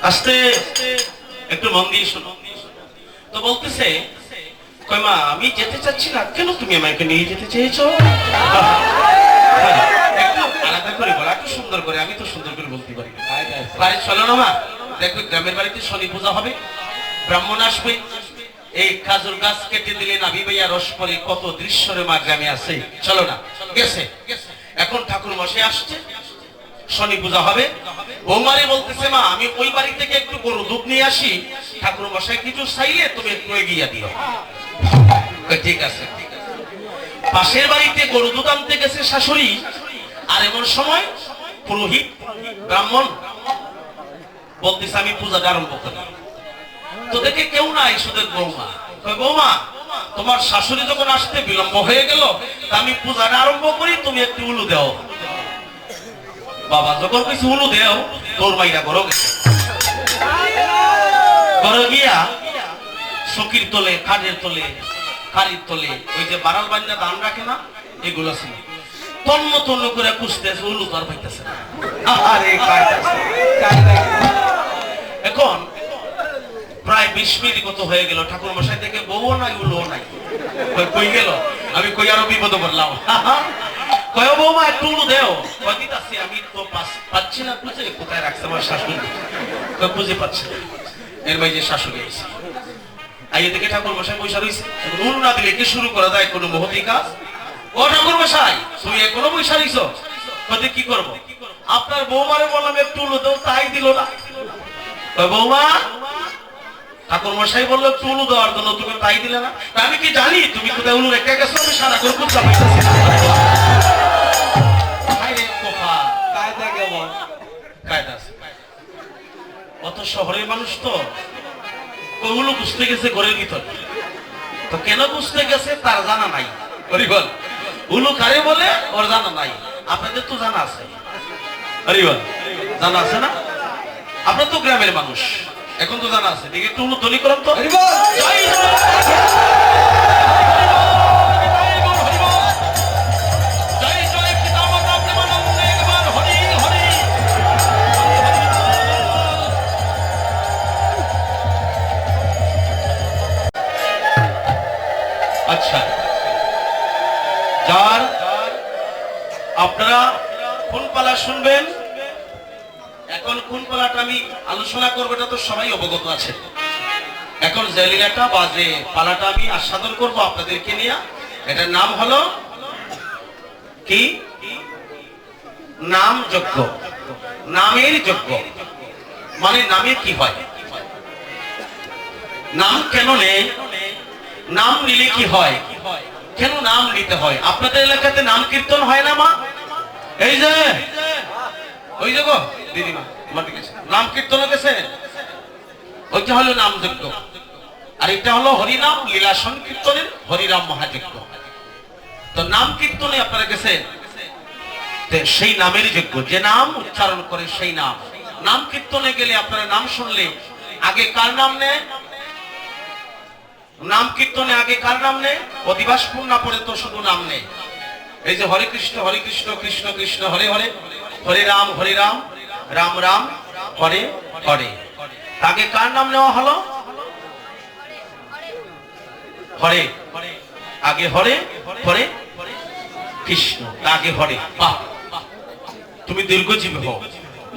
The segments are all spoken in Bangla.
আস্তে একটু মন দিয়ে শোনো। তো বলতেছে কই মা আমি যেতে চাচ্ছি না, কেন তুমি আমাকে নিয়ে যেতে চেয়েছো? একটু আলাদা করে বলা, একটু সুন্দর করে, আমি তো সুন্দর করে বলতে পারি না। বাড়ি চলো না মা, দেখো গ্রামের বাড়িতে শনি পূজা হবে, ব্রাহ্মণ আসবে, এই কাজুর গাছ কেটে দিলে নাভি ভাইয়া রস পরে কত দৃশ্যরে মা গ্রামে আছে। চলো না, গেছে। এখন ঠাকুর মশাই আসছে, শনি পূজা হবে। বৌমারে বলতেছে মা আমি ওই বাড়ি থেকে একটু গরু দুধ নিয়ে আসি, ঠাকুর মশাই কিছু চাইলে তুমি একটু এগিয়ে দিও। ঠিক আছে। পাশের বাড়িতে গরু দুধ আনতে গেছে শাশুড়ি, আর এমন সময় পুরোহিত ব্রাহ্মণ বলতেছে আমি পূজাটা আরম্ভ করি। তো দেখে কেউ নাই, শুধু বৌমা। বৌমা তোমার শাশুড়ি যখন আসতে বিলম্ব হয়ে গেল, আমি পূজাটা আরম্ভ করি, তুমি একটু উলু দাও। বাবা যখন কিছু উলু দেও, তোর মাইরা ঘর গেছে। ঘর গিয়া সখীর তোলে, খাটের তোলে, খাড়ির তোলে, ওই যে বারাল বান্না দান রাখে না, এগুলো ছিল। তন্ন তন্ন করে খুঁজতেছে, উলু তো আর পাইতেছে না। এখন প্রায় 20 মিনিট কত হয়ে গেল, ঠাকুর মশাই থেকে বউও নাই উলুও নাই। কই গেল? আমি কই আরো বিপদ করলাম। কয় বৌমা একটু উলু দেও। দিতাছি, আমি তো পাচ্ছি না খুঁজে, কোথায় রাখছে আমার শাশুড়ি? খুঁজে পাচ্ছি না। এর মাঝে শাশুড়ি এসে আইয়ে দেখে ঠাকুর মশাই পয়সা রয়েছে। উলু না দিলে কি শুরু করা যায় কোনো মহতি কাজ? ও ঠাকুর মশাই তুমি এখনো পয়সা রইছো, কি করবো? আপনার বৌমারে বললাম একটু উলু দেও, তাই দিল না। বৌমা ঠাকুর মশাই বললো একটু উলু দেওয়ার জন্য, তুমি তাই দিলে না। আমি কি জানি তুমি কোথায় উলু রেখে গেছো? আমি সারা করে খুঁজতে পাইতেছি না। অত শহরের মানুষ তো উলু বুঝতে গেছে ঘরের ভিতর, তো কেন বুঝতে গেছে তার জানা নাই। হরিবল উলু কারে বলে ওর জানা নাই, আপনাদের তো জানা আছে। হরিবল জানা আছে না? আপনার তো গ্রামের মানুষ, এখন তো জানা আছে। দেখে একটু উলু ধ্বনি করেন তো। আচ্ছা, যার আপনারা কোন পালা শুনবেন, এখন কোন পালাটা আমি আলোচনা করবো এটা তো সবাই অবগত আছে। এখন যে লীলাটা বা যে পালাটা আমি আস্বাদন করবো আপনাদেরকে নিয়ে, এটার নাম হলো কি? নাম যজ্ঞ। নামের যজ্ঞ মানে নামে কি হয়, নাম কেন নেই, নাম নিলে কি হয়, কেন নাম নিতে হয়? আপনাদের এলাকাতে নাম কীর্তন হয় না মা? এই যে ওই যে গো দিদিমা নাম কীর্তন গেছে, ওইটা হলো নাম যজ্ঞ। আর এটা হলো হরিনাম লীলা সংকীর্তনের হরিরাম মহাযজ্ঞ। তো নাম কীর্তনে আপনারা গেছেন, সেই নামের যজ্ঞ, যে নাম উচ্চারণ করে সেই নাম। নাম কীর্তনে গেলে আপনারা নাম শুনলে আগে কার নাম নেয়? নাম কীর্তনে আগে কার নাম নেয়? অধিবাস পূর্ণা পড়ে তো শুধু নাম নেই। এই যে হরে কৃষ্ণ কৃষ্ণ কৃষ্ণ হরে হরে, হরে রাম রাম রাম হরে হরে। আগে কার নাম নেওয়া হলো? হরে, আগে হরে হরে কৃষ্ণ, আগে হরে। বাহ, তুমি দীর্ঘজীবী হও,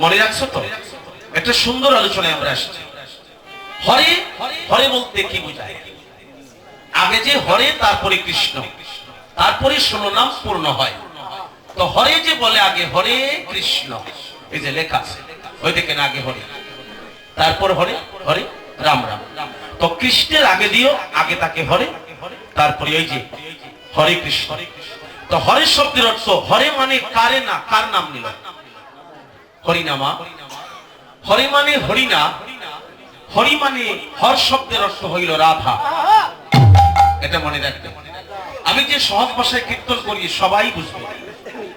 মনে রাখছো তো? একটা সুন্দর আলোচনায় আমরা আসছি। হরে হরে বলতে কি বোঝায়? আগে যে হরে, তারপরে কৃষ্ণ, তারপরে 16 নাম পূর্ণ হয়। তো হরে যে বলে আগে হরে কৃষ্ণ, এই যে লেখা আছে ওই দেখেন, আগে হরে তারপর হরে হরে রাম রাম। তো কৃষ্ণের আগে দিও, আগে তাকে হরে, তারপরে ওই যে হরে কৃষ্ণ। তো হরে শব্দের অর্থ, হরে মানে কারে না, কার নাম নিল? হরিনামা। হরে মানে হরিনা, হরি মানে হর শব্দের অর্থ হইল রাধা। এটা মনে রাখবে। আমি যে সহজ ভাষায় কীর্তন করি সবাই বুঝবে,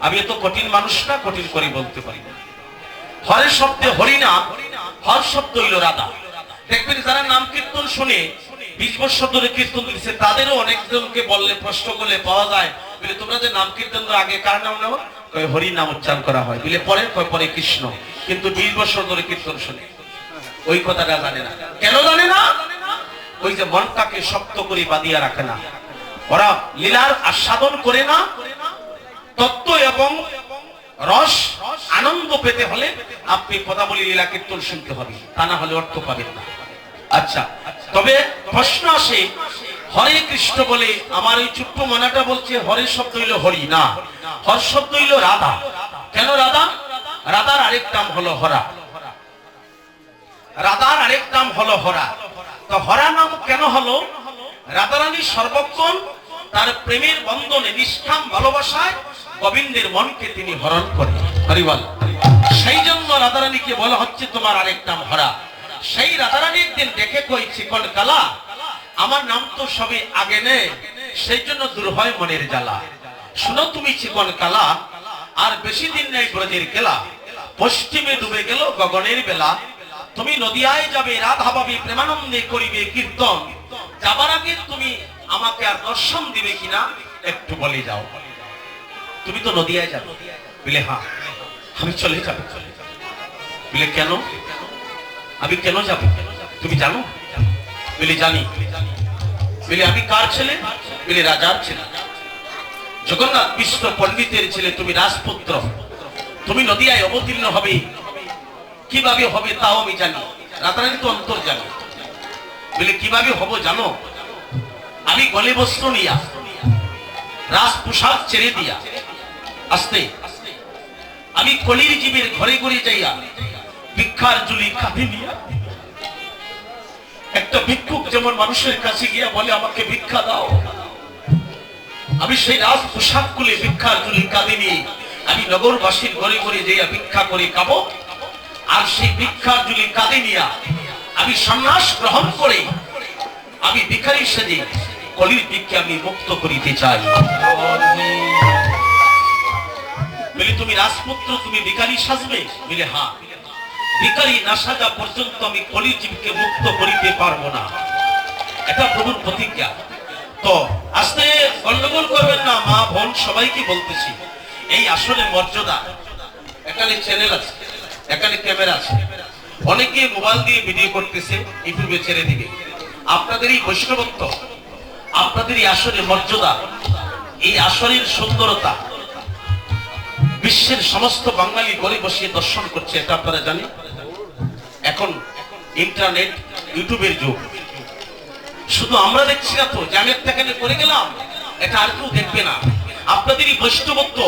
আমি এত কঠিন মানুষ না, কঠিন করে বলতে পারি না। হরের শব্দে হরিনাম, হর শব্দ হইল রাধা। দেখবেন যারা নাম কীর্তন শুনে 20 বছর ধরে কীর্তন দিচ্ছে, তাদেরও অনেকজনকে বললে, প্রশ্ন করলে পাওয়া যায়, বলে তোমরা যে নাম কীর্তন আগে কার নাম নেও? হরি নাম উচ্চারণ করা হয়। বলে পরে, পরে কৃষ্ণ, কিন্তু 20 বছর ধরে কীর্তন শুনে। ওই কথাটা জানে না। কেন জানে না? ওই যে মনটাকে শক্ত করে বাঁধিয়া রাখে না। ওরা লীলার আস্বাদন করে না। তত্ত্ব এবং রস আনন্দ পেতে হলে আপনি কথা বলি লীলা কীর্তন শুনতে হবে, তা না হলে অর্থ পাবেন না। আচ্ছা, তবে প্রশ্ন আসে, হরে কৃষ্ণ বলে আমার এই ছোট্ট মনাটা বলছে হরে শব্দ হইল হরি না, হর শব্দ হইল রাধা। কেন রাধা? রাধার আরেক নাম হলো হরা। রাধার আরেক নাম হলো হরা। তো হরা নাম কেন হলো? রাধারানী সর্বক্ষণ তার প্রেমের বন্ধনে নিষ্কাম ভালোবাসায় গোবিন্দের মনকে তিনি হরণ করেন। হরিবল। সেই জন্য রাধারানীকে বলা হচ্ছে তোমার আরেক নাম হরা। সেই রাধারানী একদিন দেখে কই চিকন কালা, আমার নাম তো সবে আগে নে, সেই জন্য দূর হয় মনের জ্বালা। শুনো তুমি চিকন কালা, আর বেশি দিন নেই ব্রজের খেলা, পশ্চিমে ডুবে গেল গগনের বেলা। তুমি নদিয়ায় যাবে, রাধা পাবে, প্রেমানন্দে করিবে কীর্তন। যাবার আগে তুমি আমাকে আর দর্শন দিবে কিনা একটু বলে যাও। তুমি তো নদিয়ায় যাবে। বলে হ্যাঁ, আমি চলে যাব। বলে কেন? আমি কেন যাব তুমি জানো? বলে জানি। বলে আমি কার ছেলে? বলে রাজার ছেলে। জগন্নাথ বিষ্ণ পণ্ডিতের ছেলে, তুমি রাজপুত্র। তুমি নদিয়ায় অবতীর্ণ হবে, কিভাবে হবে তাও আমি জানি। রাতারানী তো অন্তর জানি। বলে কিভাবে হব জানো? আমি গলে বস্ত্র নিয়া, রাজ পোশাক ছেড়ে দিয়া, আস্তে আমি কলির জীবের ঘরে ঘরে যাইয়া ভিক্ষার ঝুলি কাঁধে নিয়া, একটা ভিক্ষুক যেমন মানুষের কাছে গিয়া বলে আমাকে ভিক্ষা দাও, আমি সেই রাজ পোশাক খুলে ভিক্ষার ঝুলি কাঁধে নিয়ে আমি নগরবাসীর ঘরে ঘরে যাইয়া ভিক্ষা করে খাবো। আর সেই ভিক্ষার ঝুলি কাঁধে নিয়া আমি সন্ন্যাস গ্রহণ করে আমি ভিখারি সেজে কলির দিককে আমি মুক্ত করিতে চাই। বলি তুমি রাজপুত্র, তুমি ভিখারি সাজবে? বলে হ্যাঁ, ভিখারি না সাজা পর্যন্ত আমি কলির জীবকে মুক্ত করিতে পারবো না। এটা প্রভুর প্রতিজ্ঞা। তো আস্তে গন্ডগোল করবেন না, মা বোন সবাইকে বলতেছি, এই আসলে মর্যাদা। এখানে চ্যানেল আছে, এখানে ক্যামেরা আছে, অনেকে মোবাইল দিয়ে ভিডিও করতেছে, ইউটিউবে ছেড়ে দিবে। আপনাদের এই বৈষ্ণবত্ব, আপনাদের এই আসরের মর্যাদা, এই আসরের সুন্দরতা বিশ্বের সমস্ত বাঙালি ঘরে বসে দর্শন করছে, এটা আপনারা জানেন। এখন ইন্টারনেট ইউটিউবের যুগ। শুধু আমরা দেখছি না তো যে আমি একটা করে গেলাম, এটা আর কেউ দেখবে না। আপনাদের এই বৈষ্ণবত্ব,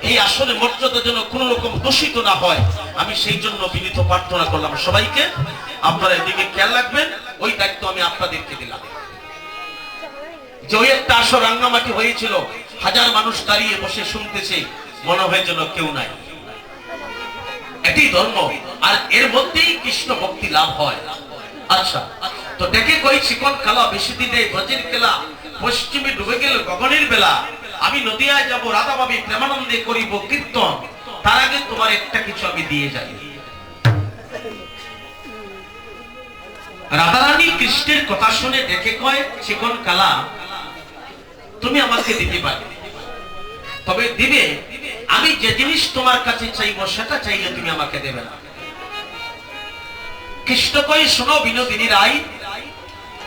এই আসলে মর্যাদা যেন কোন রকম দূষিত না হয়, আমি সেই জন্য বিনীত প্রার্থনা করলাম সবাইকে। আপনারা এদিকে খেয়াল রাখবেন, ওই দায়িত্ব আমি আপনাদেরকে দিলাম। যে ওই একটা আসর রাঙ্গামাটি হয়েছিল, হাজার মানুষ দাঁড়িয়ে বসে শুনতেছে, মনে হয় যেন কেউ নাই। এটি ধর্ম, আর এর মধ্যেই কৃষ্ণ ভক্তি লাভ হয়। আচ্ছা, তো দেখে কই চিকন কালা, বেশি দিনে ব্রজের খেলা, পশ্চিমে ডুবে গেল গগনের বেলা। আমি নদিয়ায় যাব, রাধা পাবে, প্রেমানন্দে করিব কীর্তন। তার আগে তোমার একটা কিছু আমি দিয়ে যাই। রাধারানী কৃষ্ণের কথা শুনে দেখে কয় চিকন কালা, তুমি আমাকে দিতে পারবে, তবে দিবে আমি যে জিনিস তোমার কাছে চাইবো সেটা চাইলে তুমি আমাকে দেবে না। কৃষ্ণ কয় শোনো বিনোদিনী রাই,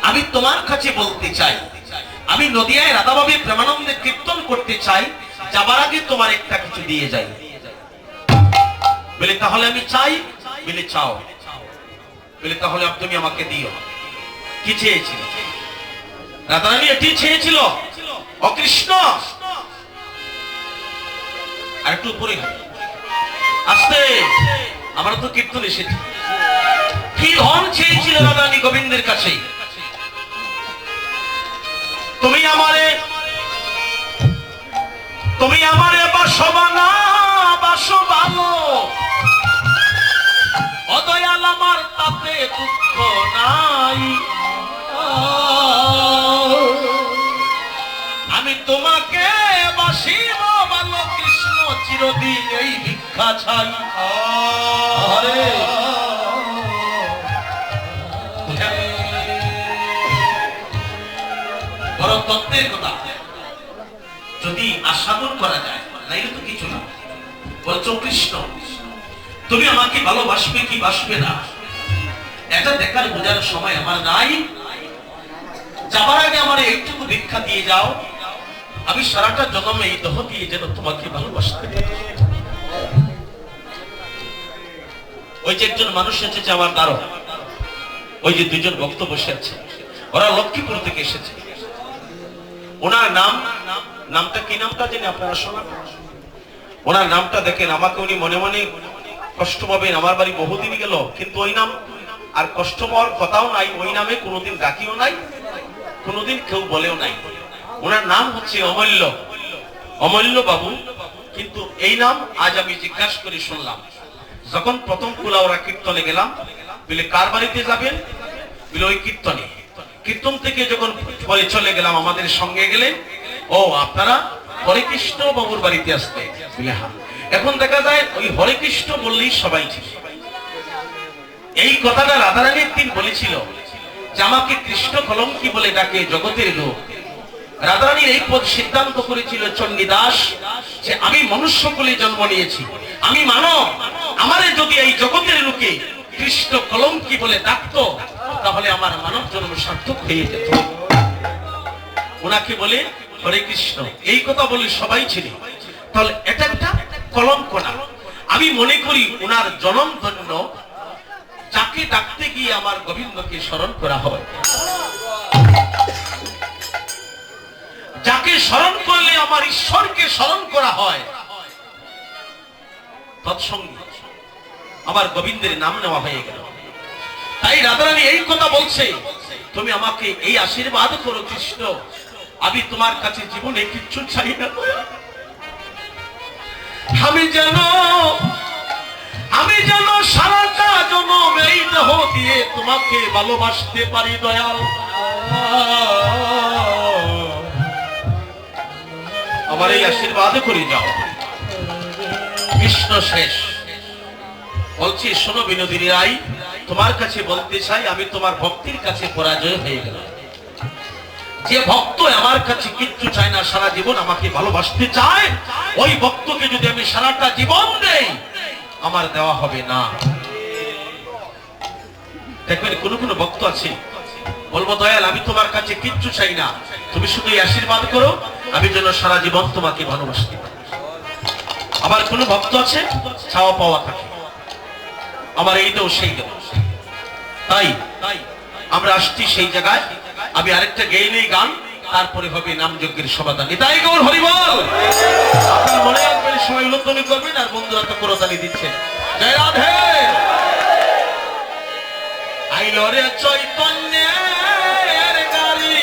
আমি তোমার কাছে বলতে চাই, আমি নদিয়ায় রাধাভাবে প্রেমানন্দে কীর্তন করতে চাই, যাবার আগে তোমার একটা কিছু দিয়ে যাই। বলে তাহলে আমি চাই? বলে চাও। বলে তাহলে তুমি আমাকে দিও। কি চেয়েছিল? রাধারানী এটি চেয়েছিল। ও কৃষ্ণ, আর একটু উপরে আসতে, আমরা তো কীর্তন এসেছি। কি ধন চেয়েছিল রাধারানী গোবিন্দের কাছে? তুমি আমারে বাসবানা বাসো ভালো, অদয়াল আমার তাতে দুঃখ নাই। আমি তোমাকে বাসিব ভালো কৃষ্ণ, চিরদিন এই ভিক্ষা চাই। বড় তত্ত্বের কথা যদি আস্বাদন করা যায়, তাইলে তো কিছু না। বলছো কৃষ্ণ, তুমি আমাকে ভালোবাসবে কি বাসবে না, দেখার বোঝার সময় আমার নাই। যাবার আগে আমার একটুকু ভিক্ষা দিয়ে যাও, আমি সারাটা জন্মে এই দেহ দিয়ে যেন তোমাকে ভালোবাসতে পারি। ওই যে একজন মানুষ এসেছে আমার দ্বারা, ওই যে দুজন ভক্ত বসে আছে, ওরা লক্ষ্মীপুর থেকে এসেছে। ওনার নামটা কি নামটা জেনে আপনারা শোনান? ওনার নামটা দেখেন, আমাকে উনি মনে মনে কষ্ট পাবেন, আমার বাড়ি বহুদিন গেল, কিন্তু ওই নাম আর কষ্ট পাওয়ার কথাও নাই, ওই নামে কোনোদিন ডাকিও নাই, কোনোদিন কেউ বলেও নাই। ওনার নাম হচ্ছে অমূল্য, অমূল্য বাবু। কিন্তু এই নাম আজ আমি জিজ্ঞাসা করে শুনলাম, যখন প্রথম কুলাউড়া কীর্তনে গেলাম, বলে কার বাড়িতে যাবেন? বলে ওই কীর্তনে। কীর্তন থেকে যখন পরে চলে গেলাম, আমাদের সঙ্গে গেলে, ও আপনারা হরে কৃষ্ণ বাবুর বাড়িতে আসতে। বলে হ্যাঁ। এখন দেখা যায় ওই হরে কৃষ্ণ বললেই সবাই ঠিক। এই কথাটা রাধারানী একদিন বলেছিল যে আমাকে কৃষ্ণ কলঙ্কি বলে ডাকে জগতের লোক। রাধারানী এই পদ সিদ্ধান্ত করেছিল চণ্ডীদাস, যে আমি মনুষ্য কুলে জন্ম নিয়েছি, আমি মানব, আমারে যদি এই জগতের লোকে কৃষ্ণ কলঙ্কি বলে ডাকতো, তাহলে আমার মানব জন্ম সার্থক হয়ে যেত। ওনাকে বলে হরে কৃষ্ণ, এই কথা বলে সবাই ছিল। তাহলে এটা একটা কলঙ্ক না। আমি মনে করি ওনার জনম ধন্য, যাকে ডাকতে গিয়ে আমার গোবিন্দকে স্মরণ করা হয়, যাকে স্মরণ করলে আমার ঈশ্বরকে স্মরণ করা হয়, তৎসঙ্গে আমার গোবিন্দের নাম নেওয়া হয়ে গেল। তাই রাধারানী এই কথা বলছে, তুমি আমাকে এই আশীর্বাদ করো কৃষ্ণ, আমি তোমার কাছে জীবনে কিচ্ছু চাই না। আমি যেন সারাটা জন্ম এই দেহ দিয়ে তোমাকে ভালোবাসতে পারি দয়াল। আমার এই আশীর্বাদ করে যাও। কৃষ্ণ শেষ বলছি, শোনো বিনোদিনী রাই, তোমার কাছে বলতে চাই, আমি তোমার ভক্তির কাছে পরাজয় হয়ে গেলাম। যে ভক্ত আমার কাছে কিচ্ছু চায় না, সারা জীবন আমাকে ভালোবাসতে চায়, ওই ভক্তকে যদি আমি সারাটা জীবন দেই, আমার দেওয়া হবে না। দেখবেন কোন কোন ভক্ত আছে, বলবো দয়াল আমি তোমার কাছে কিচ্ছু চাই না, তুমি শুধু আশীর্বাদ করো, আমি যেন সারা জীবন তোমাকে ভালোবাসতে পারি। আবার কোন ভক্ত আছে চাওয়া পাওয়া থাকে, আমার এই দেও সেই দেও। তাই আমরা আসছি সেই জায়গায়। আমি আরেকটা গেয়ে নেই গান, তারপরে হবে নাম যজ্ঞের সমাধান। এটাই গৌর হরিবল। আপনার মনে রাখবেন, সময় উল্লেখনি করবেন, আর বন্ধুরা তো করতালি দিচ্ছে। জয় রাধে। আইলো রে চৈতন্যের গাড়ি,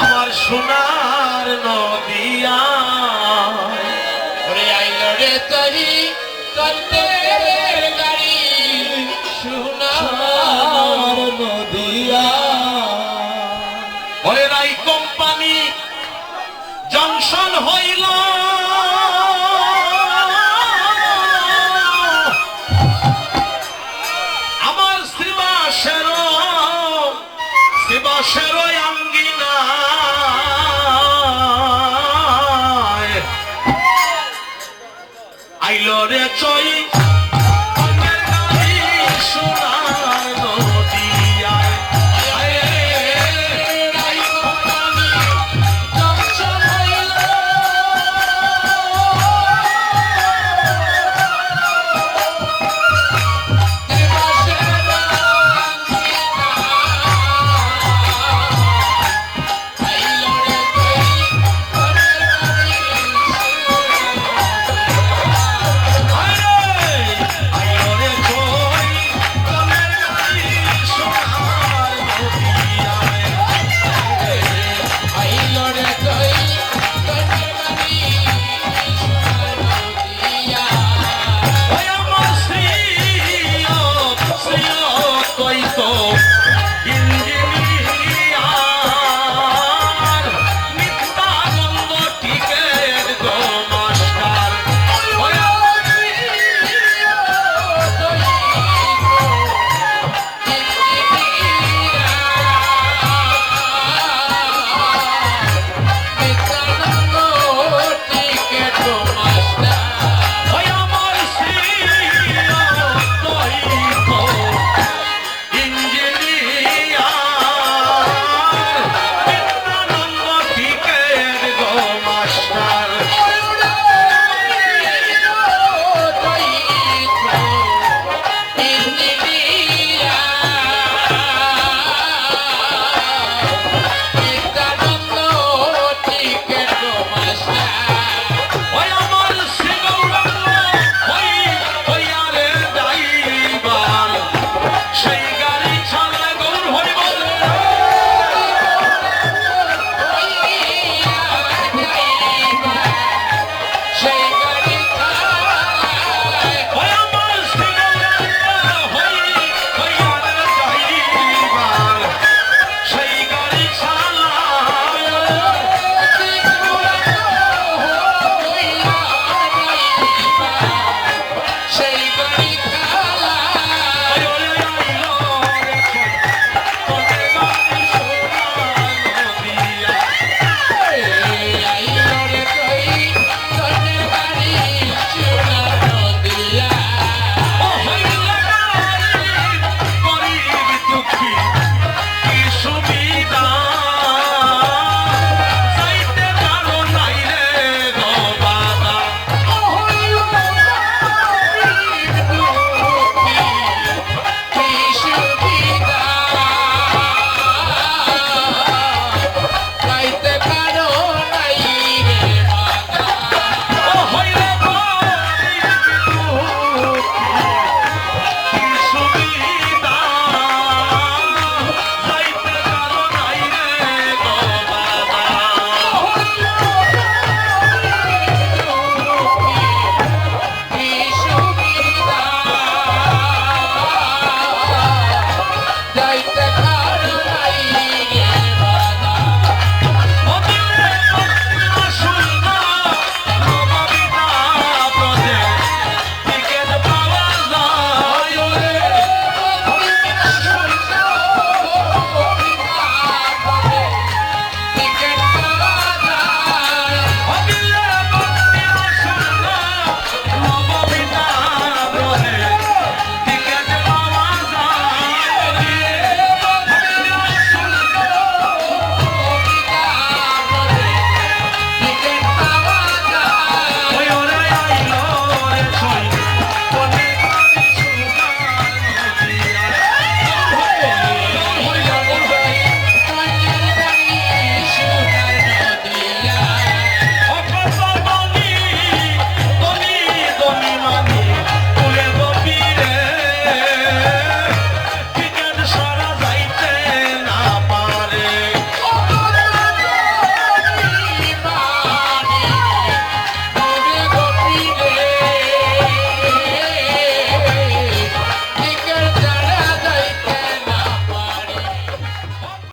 আমার সোনার নদিয়া। ওরে আইলো রে চৈতন্যের গাড়ি, সোনার নদিয়া। ওরে রাই কোম্পানি জংশন হইল, আমার শিবাসের আঙ্গিনা। আইলো রে চৈ